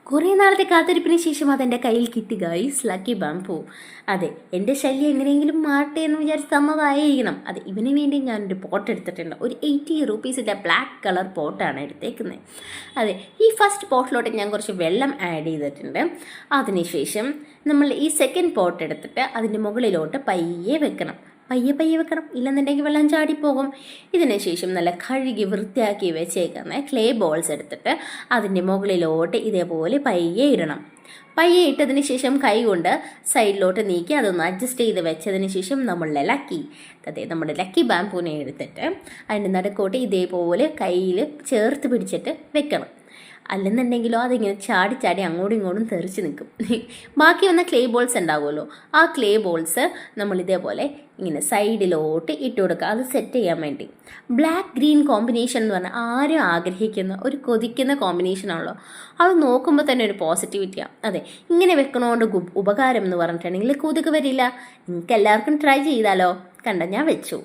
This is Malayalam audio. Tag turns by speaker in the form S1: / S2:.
S1: കുറേ നാളത്തെ കാത്തിരിപ്പിന് ശേഷം അതെൻ്റെ കയ്യിൽ കിട്ടി ഗൈസ്, ലക്കി ബാംബൂ. അതെ, എൻ്റെ ശല്യം എങ്ങനെയെങ്കിലും മാറട്ടെ എന്ന് വിചാരിച്ച് തന്നതായിരിക്കണം. അതെ, ഇവന് വേണ്ടി ഞാനൊരു പോട്ട് എടുത്തിട്ടുണ്ട്. ഒരു 80 റുപ്പീസിൻ്റെ ബ്ലാക്ക് കളർ പോട്ടാണ് എടുത്തേക്കുന്നത്. അതെ, ഈ ഫസ്റ്റ് പോട്ടിലോട്ട് ഞാൻ കുറച്ച് വെള്ളം ആഡ് ചെയ്തിട്ടുണ്ട്. അതിനുശേഷം നമ്മൾ ഈ സെക്കൻഡ് പോട്ട് എടുത്തിട്ട് അതിൻ്റെ മുകളിലോട്ട് പയ്യെ വെക്കണം. പയ്യെ വെക്കണം, ഇല്ലെന്നുണ്ടെങ്കിൽ വെള്ളം ചാടിപ്പോകും. ഇതിന് ശേഷം നല്ല കഴുകി വൃത്തിയാക്കി വെച്ചേക്കുന്ന ക്ലേ ബോൾസ് എടുത്തിട്ട് അതിൻ്റെ മുകളിലോട്ട് ഇതേപോലെ പയ്യെ ഇടണം. പയ്യെ ഇട്ടതിന് ശേഷം കൈ കൊണ്ട് സൈഡിലോട്ട് നീക്കി അതൊന്ന് അഡ്ജസ്റ്റ് ചെയ്ത് വെച്ചതിന് ശേഷം നമ്മുടെ ലക്കി ബാംബൂനെ എടുത്തിട്ട് അതിൻ്റെ നടുക്കോട്ട് ഇതേപോലെ കയ്യിൽ ചേർത്ത് പിടിച്ചിട്ട് വെക്കണം. അല്ലെന്നുണ്ടെങ്കിലോ അതിങ്ങനെ ചാടി അങ്ങോട്ടും ഇങ്ങോട്ടും തെറിച്ച് നിൽക്കും. ബാക്കി വന്ന ക്ലേ ബോൾസ് ഉണ്ടാവുമല്ലോ, ആ ക്ലേ ബോൾസ് നമ്മൾ ഇതേപോലെ ഇങ്ങനെ സൈഡിലോട്ട് ഇട്ട് കൊടുക്കുക, അത് സെറ്റ് ചെയ്യാൻ വേണ്ടി. ബ്ലാക്ക് ഗ്രീൻ കോമ്പിനേഷൻ എന്ന് പറഞ്ഞാൽ ആരും ആഗ്രഹിക്കുന്ന ഒരു കൊതിക്കുന്ന കോമ്പിനേഷനാണല്ലോ. അത് നോക്കുമ്പോൾ തന്നെ ഒരു പോസിറ്റിവിറ്റിയാണ്. അതെ, ഇങ്ങനെ വെക്കണോണ്ട് ഉപകാരം എന്ന് പറഞ്ഞിട്ടുണ്ടെങ്കിൽ കൊതുക് വരില്ല. നിങ്ങൾക്ക് എല്ലാവർക്കും ട്രൈ ചെയ്താലോ. കണ്ട, ഞാൻ വെച്ചു.